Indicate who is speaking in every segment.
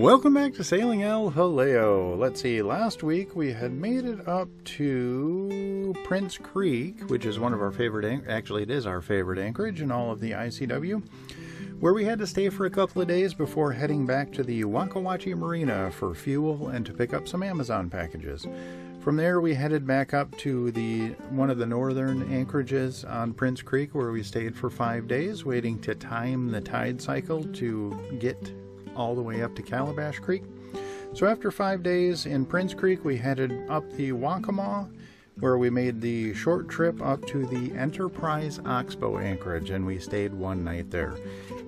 Speaker 1: Welcome back to Sailing El Jaleo. Let's see, last week we had made it up to Prince Creek, which is one of our favorite, actually it is our favorite anchorage in all of the ICW, where we had to stay for a couple of days before heading back to the Waccamaw Marina for fuel and to pick up some Amazon packages. From there we headed back up to one of the northern anchorages on Prince Creek, where we stayed for 5 days waiting to time the tide cycle to get all the way up to Calabash Creek. So after 5 days in Prince Creek, we headed up the Waccamaw, where we made the short trip up to the Enterprise Oxbow anchorage, and we stayed one night there.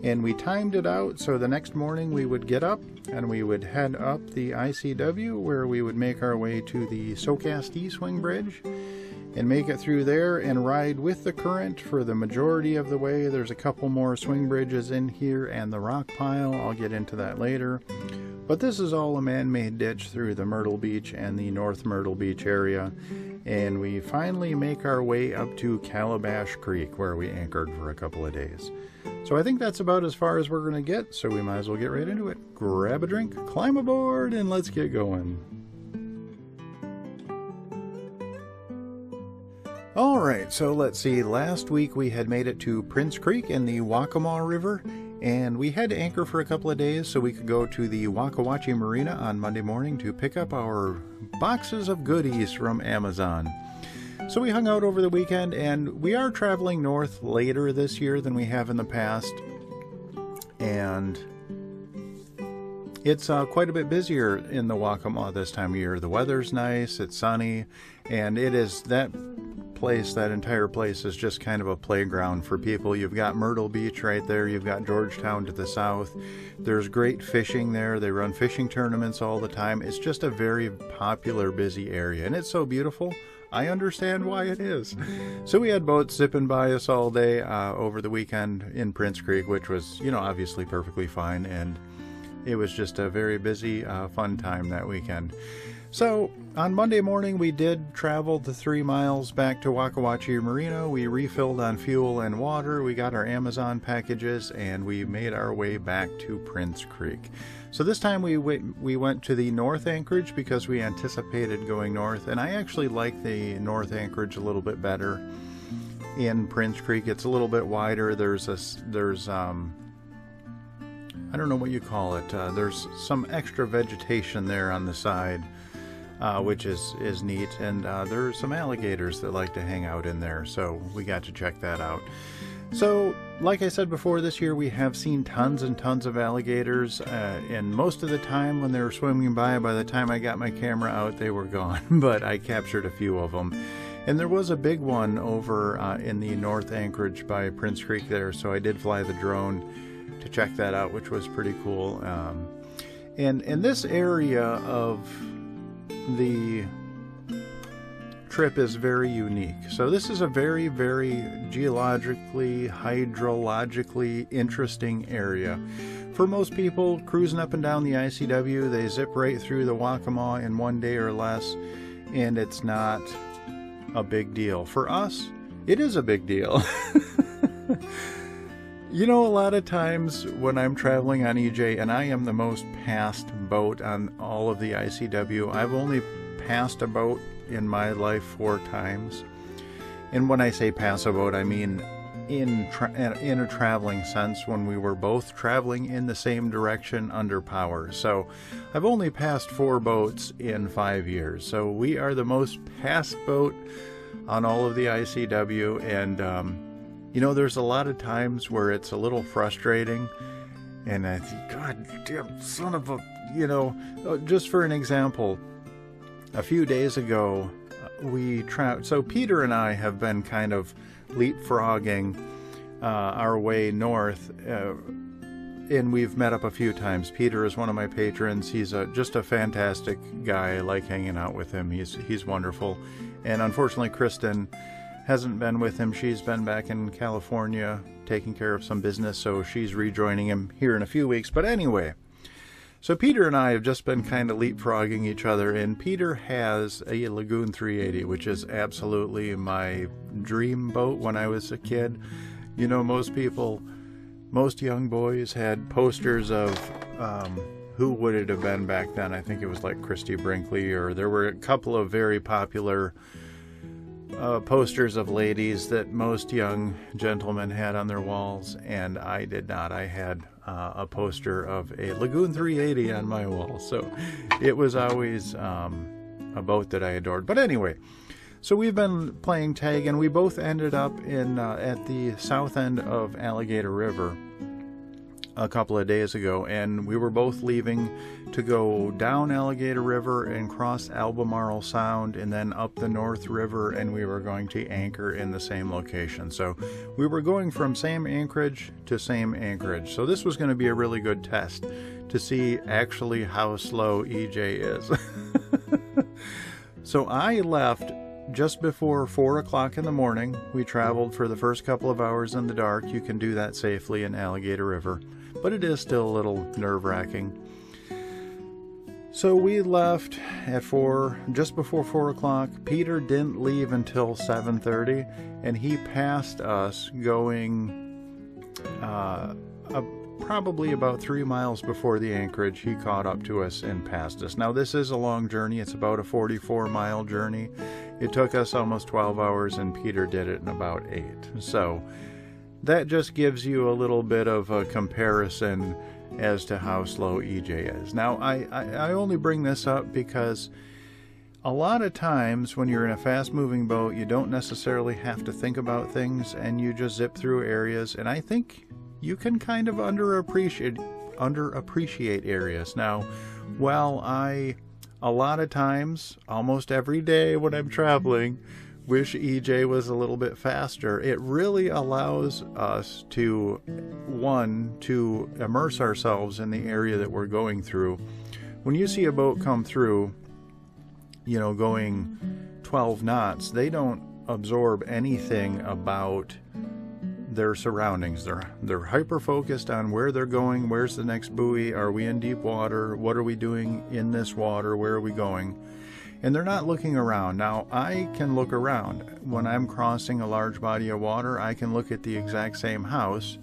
Speaker 1: And we timed it out so the next morning we would get up and we would head up the ICW, where we would make our way to the SOCAST swing bridge and make it through there and ride with the current for the majority of the way. There's a couple more swing bridges in here and the rock pile. I'll get into that later. But this is all a man-made ditch through the Myrtle Beach and the North Myrtle Beach area. And we finally make our way up to Calabash Creek, where we anchored for a couple of days. So I think that's about as far as we're going to get, so we might as well get right into it. Grab a drink, climb aboard, and let's get going. Alright, so let's see, last week we had made it to Prince Creek and the Waccamaw River, and we had to anchor for a couple of days so we could go to the Waccamaw Marina on Monday morning to pick up our boxes of goodies from Amazon. So we hung out over the weekend, and we are traveling north later this year than we have in the past, and it's quite a bit busier in the Waccamaw this time of year. The weather's nice, it's sunny, and it is that entire place is just kind of a playground for people. You've got Myrtle Beach right there, you've got Georgetown to the south. There's great fishing there. They run fishing tournaments all the time. It's just a very popular, busy area, and it's so beautiful. I understand why it is. So we had boats zipping by us all day over the weekend in Prince Creek, which was, obviously perfectly fine, and it was just a very busy, fun time that weekend. So on Monday morning, we did travel the 3 miles back to Waccamaw Marina. We refilled on fuel and water. We got our Amazon packages, and we made our way back to Prince Creek. So this time we went to the North Anchorage because we anticipated going north, and I actually like the North Anchorage a little bit better. In Prince Creek, it's a little bit wider. There's I don't know what you call it. There's some extra vegetation there on the side, which is neat, and there are some alligators that like to hang out in there, so we got to check that out. So, like I said before, this year we have seen tons and tons of alligators, and most of the time when they were swimming by the time I got my camera out, they were gone, but I captured a few of them. And there was a big one over in the North Anchorage by Prince Creek there, so I did fly the drone to check that out, which was pretty cool. And this area of the trip is very unique. So this is a very, very geologically, hydrologically interesting area. For most people cruising up and down the ICW, they zip right through the Waccamaw in 1 day or less, and it's not a big deal. For us, it is a big deal. A lot of times when I'm traveling on EJ, and I am the most passed boat on all of the ICW, I've only passed a boat in my life 4 times. And when I say pass a boat, I mean in a traveling sense, when we were both traveling in the same direction under power. So I've only passed 4 boats in 5 years. So we are the most passed boat on all of the ICW, and there's a lot of times where it's a little frustrating, and I think, God damn son of a, just for an example, a few days ago, so Peter and I have been kind of leapfrogging our way north, and we've met up a few times. Peter is one of my patrons. He's just a fantastic guy. I like hanging out with him. He's wonderful. And unfortunately, Kristen hasn't been with him. She's been back in California taking care of some business, so she's rejoining him here in a few weeks. But anyway, so Peter and I have just been kind of leapfrogging each other, and Peter has a Lagoon 380, which is absolutely my dream boat when I was a kid. Most young boys had posters of who would it have been back then? I think it was like Christy Brinkley, or there were a couple of very popular posters of ladies that most young gentlemen had on their walls, and I did not. I had a poster of a Lagoon 380 on my wall, so it was always a boat that I adored. But anyway, so we've been playing tag, and we both ended up in at the south end of Alligator River a couple of days ago, and we were both leaving to go down Alligator River and cross Albemarle Sound and then up the North River, and we were going to anchor in the same location. So we were going from same anchorage to same anchorage. So this was going to be a really good test to see actually how slow EJ is. So I left just before 4 o'clock in the morning. We traveled for the first couple of hours in the dark. You can do that safely in Alligator River, but it is still a little nerve-wracking. So we left at just before 4 o'clock. Peter didn't leave until 7:30, and he passed us going probably about 3 miles before the anchorage. He caught up to us and passed us. Now this is a long journey. It's about a 44-mile journey. It took us almost 12 hours, and Peter did it in about 8. So that just gives you a little bit of a comparison as to how slow EJ is. Now, I only bring this up because a lot of times when you're in a fast-moving boat, you don't necessarily have to think about things, and you just zip through areas, and I think you can kind of underappreciate areas. Now, while a lot of times, almost every day when I'm traveling, wish EJ was a little bit faster, it really allows us to immerse ourselves in the area that we're going through. When you see a boat come through, you know, going 12 knots, they don't absorb anything about their surroundings. They're hyper focused on where they're going. Where's the next buoy? Are we in deep water? What are we doing in this water? Where are we going? And they're not looking around. Now, I can look around. When I'm crossing a large body of water, I can look at the exact same house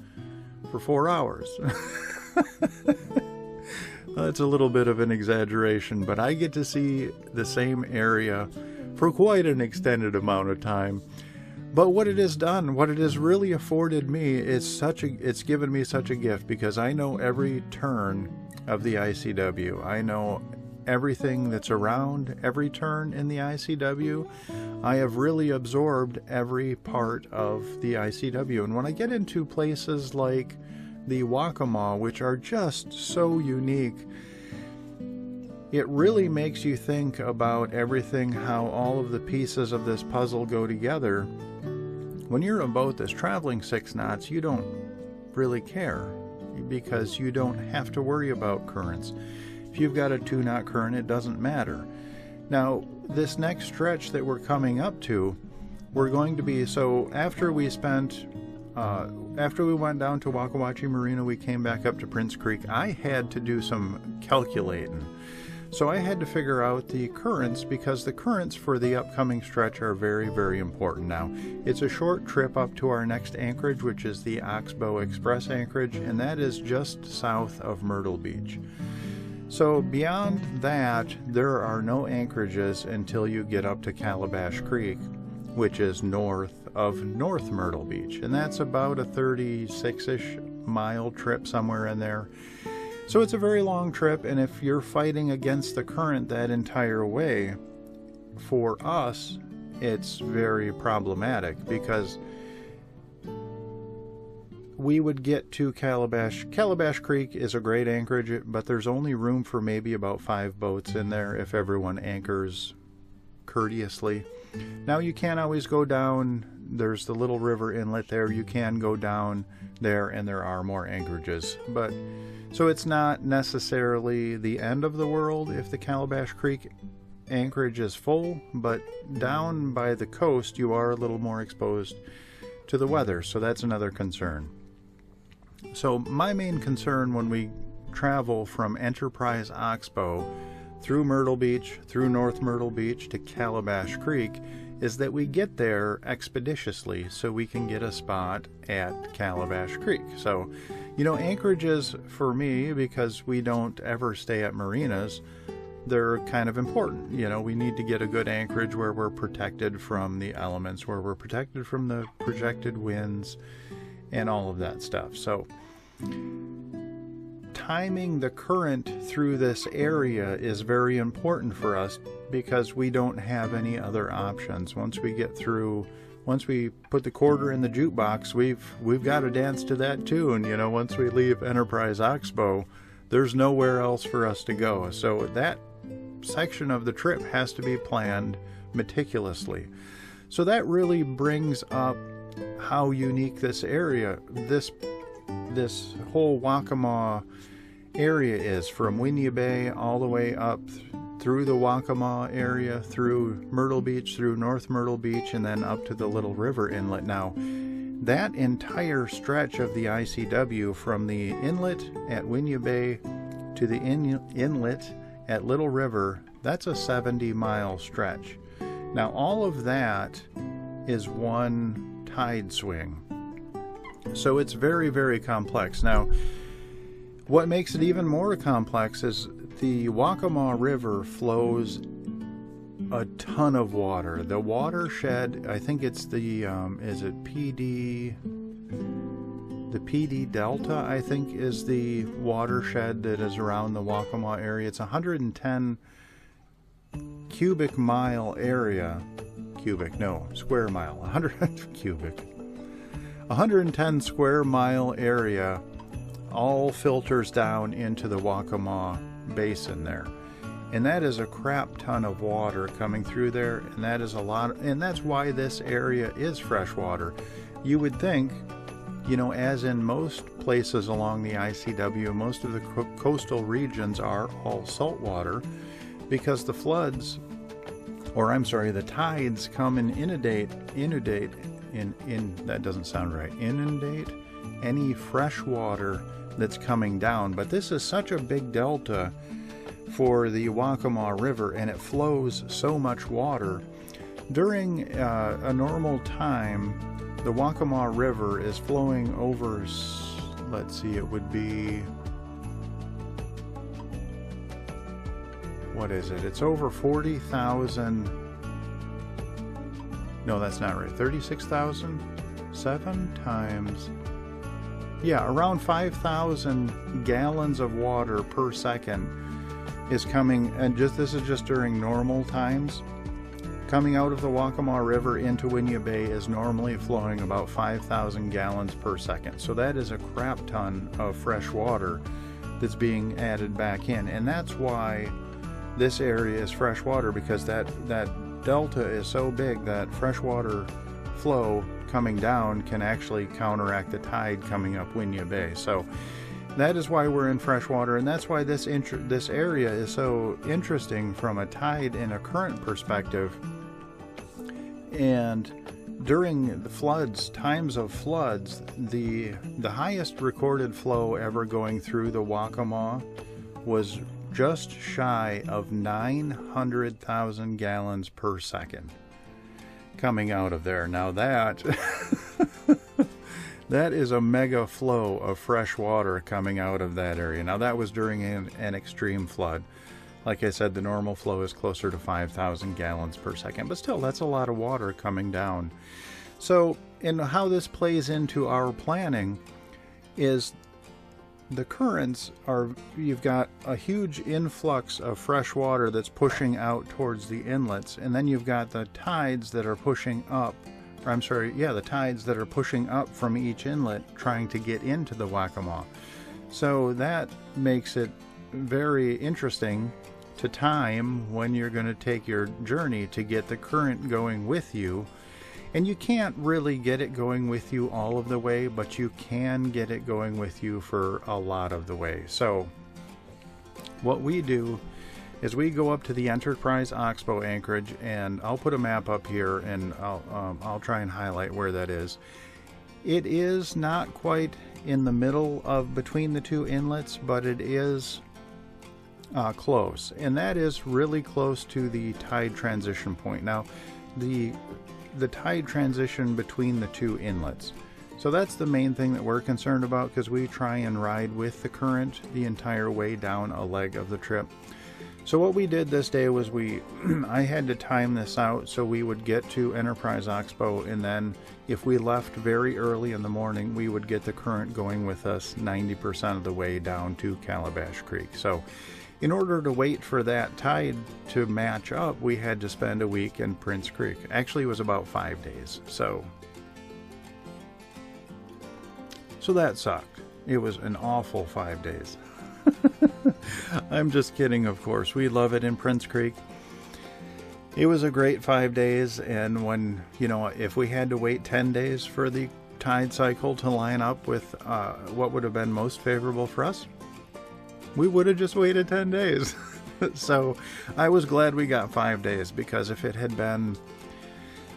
Speaker 1: for 4 hours. That's a little bit of an exaggeration, but I get to see the same area for quite an extended amount of time. But what it has done, what it has really afforded me, it's given me such a gift, because I know every turn of the ICW. I know everything that's around every turn in the ICW. I have really absorbed every part of the ICW. And when I get into places like the Waccamaw, which are just so unique, it really makes you think about everything, how all of the pieces of this puzzle go together. When you're a boat that's traveling 6 knots, you don't really care, because you don't have to worry about currents. If you've got a 2-knot current, it doesn't matter. Now, this next stretch that we're coming up to, we're going to be, so after we went down to Waccamaw Marina, we came back up to Prince Creek. I had to do some calculating. So I had to figure out the currents, because the currents for the upcoming stretch are very, very important. Now, it's a short trip up to our next anchorage, which is the Oxbow Express anchorage, and that is just south of Myrtle Beach. So beyond that, there are no anchorages until you get up to Calabash Creek, which is north of North Myrtle Beach, and that's about a 36-ish mile trip, somewhere in there. So it's a very long trip, and if you're fighting against the current that entire way, for us, it's very problematic, because we would get to Calabash. Calabash Creek is a great anchorage, but there's only room for maybe about 5 boats in there if everyone anchors courteously. Now, you can't always go down. There's the Little River Inlet there. You can go down there, and there are more anchorages. But so it's not necessarily the end of the world if the Calabash Creek anchorage is full, but down by the coast, you are a little more exposed to the weather. So that's another concern. So my main concern when we travel from Enterprise Oxbow through Myrtle Beach, through North Myrtle Beach to Calabash Creek, is that we get there expeditiously so we can get a spot at Calabash Creek. So, you know, anchorages for me, because we don't ever stay at marinas, they're kind of important. You know, we need to get a good anchorage where we're protected from the elements, where we're protected from the projected winds and all of that stuff. So timing the current through this area is very important for us, because we don't have any other options. Once we put the quarter in the jukebox, we've got to dance to that tune. You know, once we leave Enterprise Oxbow, there's nowhere else for us to go. So that section of the trip has to be planned meticulously. So that really brings up how unique this area, this whole Waccamaw area is, from Winyah Bay all the way up through the Waccamaw area, through Myrtle Beach, through North Myrtle Beach, and then up to the Little River Inlet. Now, that entire stretch of the ICW, from the inlet at Winyah Bay to the inlet at Little River, that's a 70-mile stretch. Now, all of that is one tide swing. So it's very, very complex. Now, what makes it even more complex is the Waccamaw River flows a ton of water. The watershed, I think it's the, is it PD? The PD Delta, I think, is the watershed that is around the Waccamaw area. It's 110 cubic mile area. Square mile. 100 cubic. 110 square mile area, all filters down into the Waccamaw basin there. And that is a crap ton of water coming through there, and that is a lot, and that's why this area is freshwater. You would think, you know, as in most places along the ICW, most of the coastal regions are all saltwater, because the floods, or I'm sorry, the tides come and inundate that doesn't sound right, inundate any fresh water that's coming down. But this is such a big delta for the Waccamaw River, and it flows so much water. During a normal time, the Waccamaw River is flowing over, let's see, it would be, what is it? It's over 40,000, no, that's not right, 36,000, 7 times, yeah, around 5,000 gallons of water per second is coming, and this is just during normal times. Coming out of the Waccamaw River into Winyah Bay is normally flowing about 5,000 gallons per second. So that is a crap ton of fresh water that's being added back in. And that's why this area is freshwater, because that delta is so big that freshwater flow coming down can actually counteract the tide coming up Winyah Bay. So that is why we're in freshwater, and that's why this area is so interesting from a tide and a current perspective. And during the floods, times of floods, the highest recorded flow ever going through the Waccamaw was just shy of 900,000 gallons per second coming out of there. Now that that is a mega flow of fresh water coming out of that area. Now that was during an extreme flood. Like I said, the normal flow is closer to 5,000 gallons per second, but still, that's a lot of water coming down. So, and how this plays into our planning is the currents are, you've got a huge influx of fresh water that's pushing out towards the inlets, and then you've got the tides that are pushing up, or I'm sorry, yeah, the tides that are pushing up from each inlet trying to get into the Waccamaw. So that makes it very interesting to time when you're going to take your journey to get the current going with you. And you can't really get it going with you all of the way, but you can get it going with you for a lot of the way. So what we do is we go up to the Enterprise Oxbow anchorage, and I'll put a map up here, and I'll try and highlight where that is. It is not quite in the middle of between the two inlets, but it is close, and that is really close to the tide transition point. Now, the tide transition between the two inlets. So that's the main thing that we're concerned about, because we try and ride with the current the entire way down a leg of the trip. So what we did this day was I had to time this out so we would get to Enterprise Oxbow, and then if we left very early in the morning, we would get the current going with us 90% of the way down to Calabash Creek. So in order to wait for that tide to match up, we had to spend a week in Prince Creek. Actually, it was about 5 days. So that sucked. It was an awful 5 days. I'm just kidding, of course. We love it in Prince Creek. It was a great 5 days, and when, if we had to wait 10 days for the tide cycle to line up with what would have been most favorable for us, we would have just waited 10 days. So I was glad we got 5 days, because if it had been,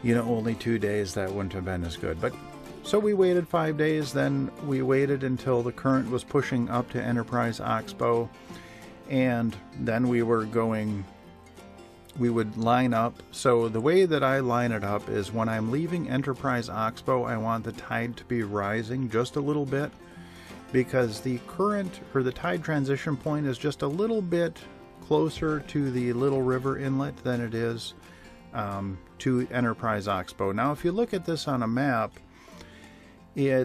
Speaker 1: only 2 days, that wouldn't have been as good. But so we waited 5 days, then we waited until the current was pushing up to Enterprise Oxbow, and then we would line up. So the way that I line it up is when I'm leaving Enterprise Oxbow, I want the tide to be rising just a little bit, because the current, or the tide transition point, is just a little bit closer to the Little River Inlet than it is to Enterprise Oxbow. Now, if you look at this on a map, you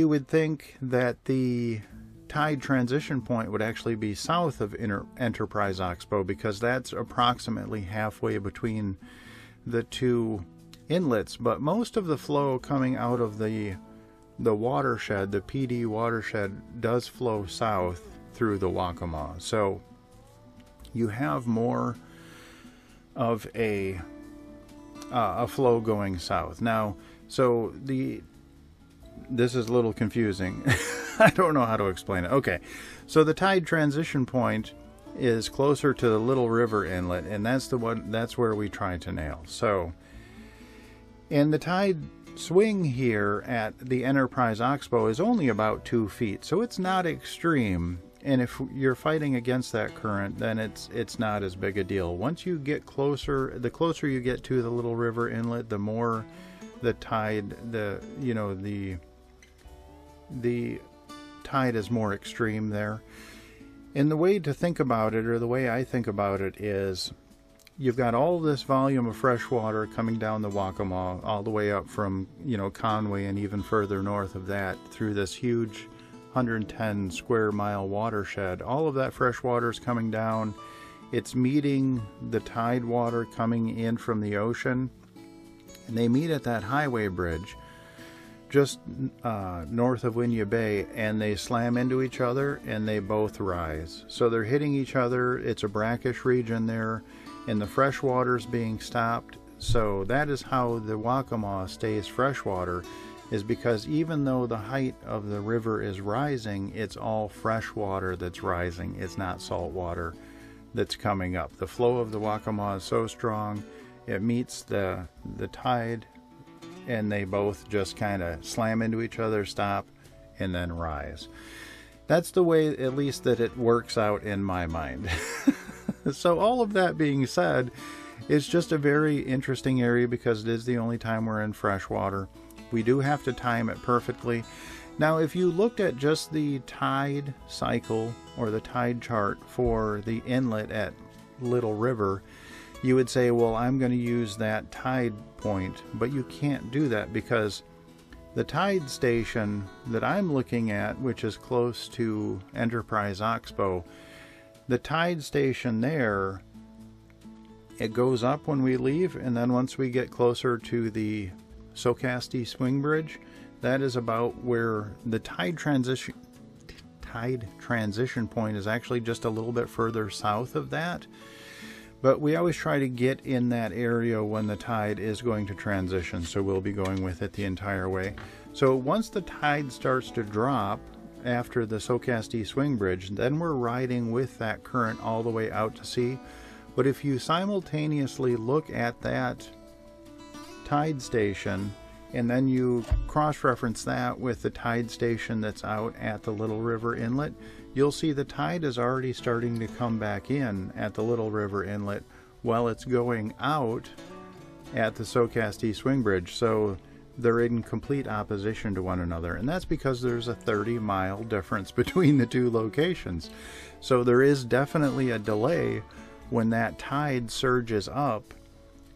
Speaker 1: would think that the tide transition point would actually be south of Enterprise Oxbow, because that's approximately halfway between the two inlets. But most of the flow coming out of the watershed, the PD watershed, does flow south through the Waccamaw. So you have more of a flow going south. Now, so this is a little confusing. I don't know how to explain it. Okay, so the tide transition point is closer to the Little River Inlet, and that's where we try to nail. So, and the tide swing here at the Enterprise Oxbow is only about 2 feet, so it's not extreme. And if you're fighting against that current, then it's not as big a deal. Once you get closer, the closer you get to the Little River Inlet, the more the tide, the tide is more extreme there. And the way to think about it, or the way I think about it, is you've got all this volume of fresh water coming down the Waccamaw all the way up from, Conway and even further north of that through this huge 110 square mile watershed. All of that fresh water is coming down. It's meeting the tide water coming in from the ocean, and they meet at that highway bridge just north of Winyah Bay, and they slam into each other and they both rise. So they're hitting each other. It's a brackish region there, and the fresh water is being stopped. So that is how the Waccamaw stays freshwater, is because even though the height of the river is rising, it's all fresh water that's rising. It's not salt water that's coming up. The flow of the Waccamaw is so strong, it meets the tide, and they both just kind of slam into each other, stop, and then rise. That's the way, at least, that it works out in my mind. So all of that being said, it's just a very interesting area because it is the only time we're in freshwater. We do have to time it perfectly. Now, if you looked at just the tide cycle or the tide chart for the inlet at Little River, you would say, well, I'm going to use that tide point, but you can't do that because the tide station that I'm looking at, which is close to Enterprise Oxbow, the tide station there, it goes up when we leave, and then once we get closer to the S06E swing bridge, that is about where the tide transition point is actually just a little bit further south of that. But we always try to get in that area when the tide is going to transition, so we'll be going with it the entire way. So once the tide starts to drop after the S06E swing bridge, then we're riding with that current all the way out to sea. But if you simultaneously look at that tide station and then you cross-reference that with the tide station that's out at the Little River Inlet, you'll see the tide is already starting to come back in at the Little River Inlet while it's going out at the Socastee Swing Bridge. So they're in complete opposition to one another, and that's because there's a 30-mile difference between the two locations. So there is definitely a delay when that tide surges up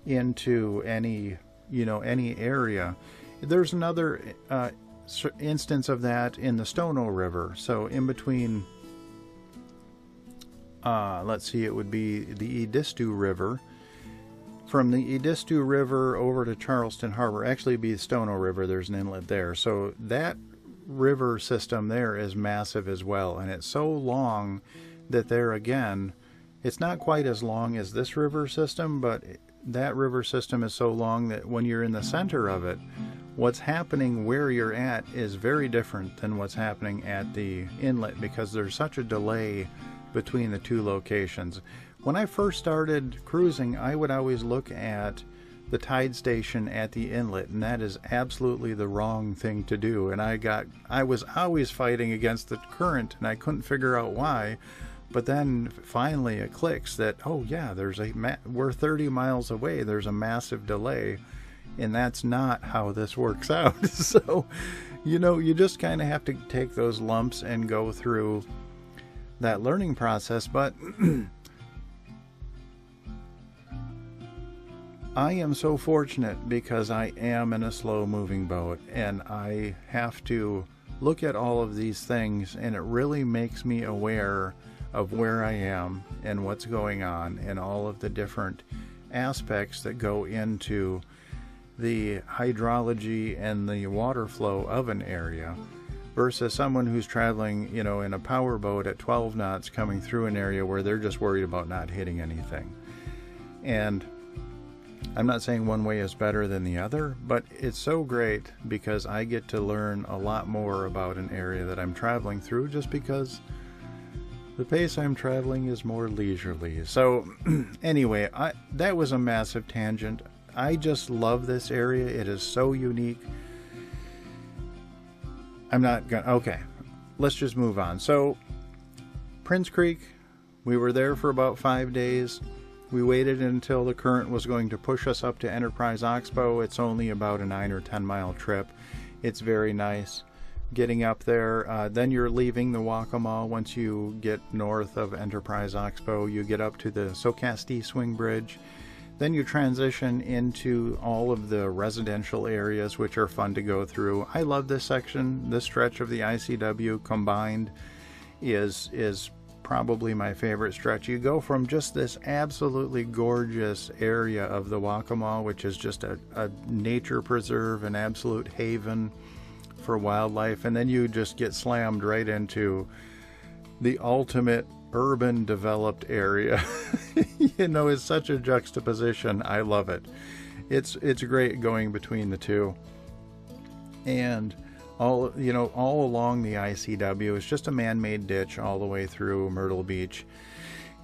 Speaker 1: into any area. There's another instance of that in the Stono River. So in between, let's see, it would be the Edisto River. From the Edisto River over to Charleston Harbor, actually it'd be the Stono River, there's an inlet there. So that river system there is massive as well, and it's so long that there again, it's not quite as long as this river system, but that river system is so long that when you're in the center of it, what's happening where you're at is very different than what's happening at the inlet, because there's such a delay between the two locations. When I first started cruising, I would always look at the tide station at the inlet, and that is absolutely the wrong thing to do. And I was always fighting against the current, and I couldn't figure out why. But then finally it clicks that, oh yeah, we're 30 miles away, there's a massive delay, and that's not how this works out. So, you just kind of have to take those lumps and go through that learning process. But I am so fortunate because I am in a slow-moving boat, and I have to look at all of these things, and it really makes me aware of where I am and what's going on and all of the different aspects that go into the hydrology and the water flow of an area versus someone who's traveling, in a power boat at 12 knots coming through an area where they're just worried about not hitting anything. And I'm not saying one way is better than the other, but it's so great because I get to learn a lot more about an area that I'm traveling through, just because the pace I'm traveling is more leisurely. So anyway, that was a massive tangent. I just love this area. It is so unique. Okay, let's just move on. So Prince Creek, we were there for about 5 days. We waited until the current was going to push us up to Enterprise Oxbow. It's only about a 9 or 10 mile trip. It's very nice getting up there. Then you're leaving the Waccamaw. Once you get north of Enterprise Oxbow, you get up to the Socastee Swing Bridge. Then you transition into all of the residential areas, which are fun to go through. I love this section. This stretch of the ICW combined is probably my favorite stretch. You go from just this absolutely gorgeous area of the Waccamaw, which is just a nature preserve, an absolute haven for wildlife, and then you just get slammed right into the ultimate urban developed area. It's such a juxtaposition. I love it. It's great going between the two. And all along the ICW, it's just a man-made ditch all the way through Myrtle Beach,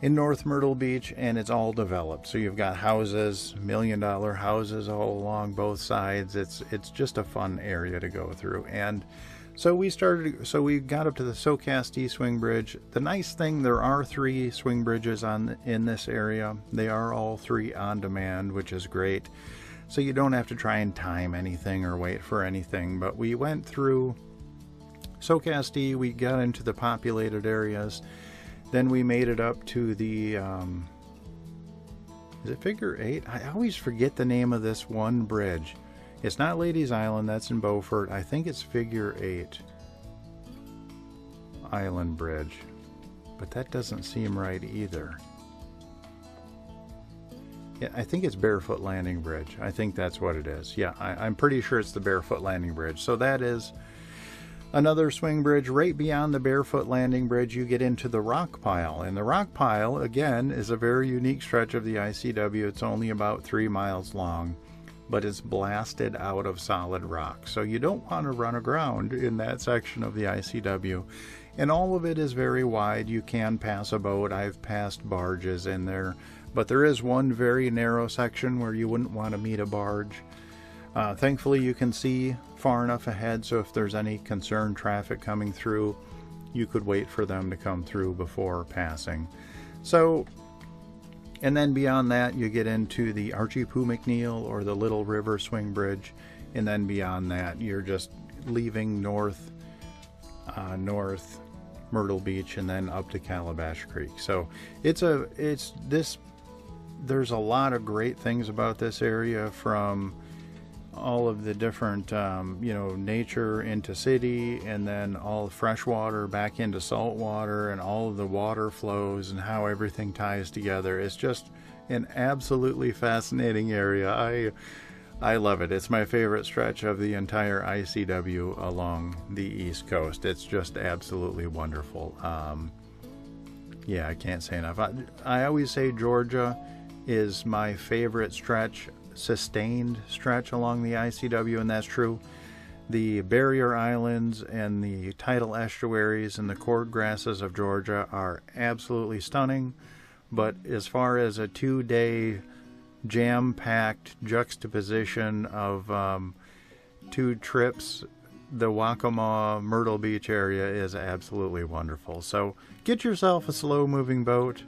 Speaker 1: in North Myrtle Beach, and it's all developed. So you've got houses, $1 million houses all along both sides. It's just a fun area to go through. And so we got up to the Socastee Swing Bridge. The nice thing, there are 3 swing bridges in this area. They are all 3 on demand, which is great. So you don't have to try and time anything or wait for anything. But we went through Socastee, we got into the populated areas. Then we made it up to the, is it Figure 8? I always forget the name of this one bridge. It's not Ladies Island, that's in Beaufort. I think it's Figure 8 Island Bridge. But that doesn't seem right either. Yeah, I think it's Barefoot Landing Bridge. I think that's what it is. Yeah, I'm pretty sure it's the Barefoot Landing Bridge. So that is another swing bridge. Right beyond the Barefoot Landing Bridge, you get into the Rock Pile. And the Rock Pile, again, is a very unique stretch of the ICW. It's only about 3 miles long, but it's blasted out of solid rock. So you don't want to run aground in that section of the ICW. And all of it is very wide. You can pass a boat. I've passed barges in there. But there is one very narrow section where you wouldn't want to meet a barge. Thankfully, you can see far enough ahead, so if there's any concerned traffic coming through, you could wait for them to come through before passing. So And then beyond that, you get into the Archie Poo McNeil or the Little River Swing Bridge. And then beyond that, you're just leaving north Myrtle Beach and then up to Calabash Creek. So there's a lot of great things about this area, from all of the different nature into city, and then all the fresh water back into salt water, and all of the water flows and how everything ties together. It's just an absolutely fascinating area. I love it. It's my favorite stretch of the entire ICW along the East Coast. It's just absolutely wonderful. Yeah, I can't say enough. I always say Georgia is my favorite stretch, sustained stretch along the ICW, and that's true. The barrier islands and the tidal estuaries and the cord grasses of Georgia are absolutely stunning, but as far as a 2-day jam-packed juxtaposition of 2 trips, the Waccamaw Myrtle Beach area is absolutely wonderful. So get yourself a slow-moving boat,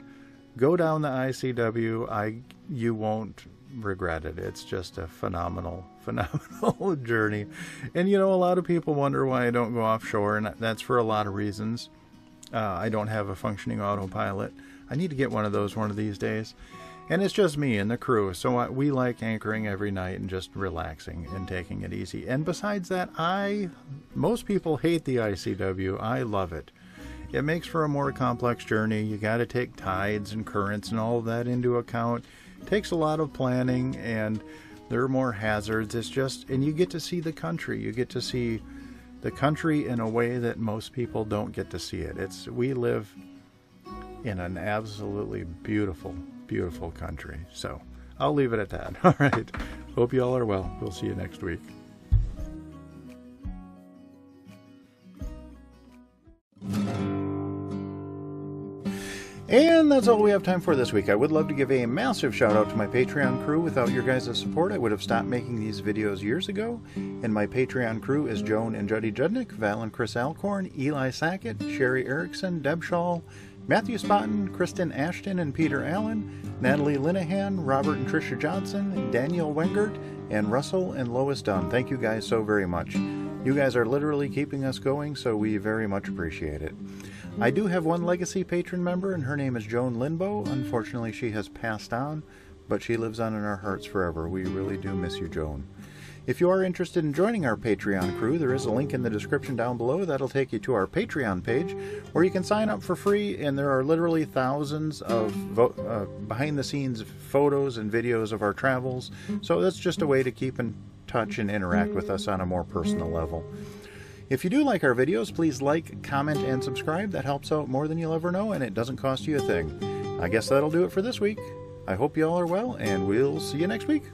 Speaker 1: go down the ICW. You won't regret it. It's just a phenomenal journey. And a lot of people wonder why I don't go offshore, and that's for a lot of reasons. I don't have a functioning autopilot. I need to get one of those one of these days. And it's just me and the crew, so we like anchoring every night and just relaxing and taking it easy. And besides that, most people hate the ICW. I love it. It makes for a more complex journey. You got to take tides and currents and all of that into account. It takes a lot of planning, and there are more hazards. And you get to see the country. You get to see the country in a way that most people don't get to see it. We live in an absolutely beautiful country. So I'll leave it at that. All right. Hope you all are well. We'll see you next week. And that's all we have time for this week. I would love to give a massive shout out to my Patreon crew. Without your guys' support, I would have stopped making these videos years ago. And my Patreon crew is Joan and Juddy Judnick, Val and Chris Alcorn, Eli Sackett, Sherry Erickson, Deb Shaw, Matthew Spotton, Kristen Ashton and Peter Allen, Natalie Linehan, Robert and Tricia Johnson, Daniel Wengert, and Russell and Lois Dunn. Thank you guys so very much. You guys are literally keeping us going, so we very much appreciate it. I do have one legacy patron member, and her name is Joan Linbo. Unfortunately, she has passed on, but she lives on in our hearts forever. We really do miss you, Joan. If you are interested in joining our Patreon crew, there is a link in the description down below that'll take you to our Patreon page, where you can sign up for free, and there are literally thousands of behind-the-scenes photos and videos of our travels. So that's just a way to keep in touch and interact with us on a more personal level. If you do like our videos, please like, comment, and subscribe. That helps out more than you'll ever know, and it doesn't cost you a thing. I guess that'll do it for this week. I hope you all are well, and we'll see you next week.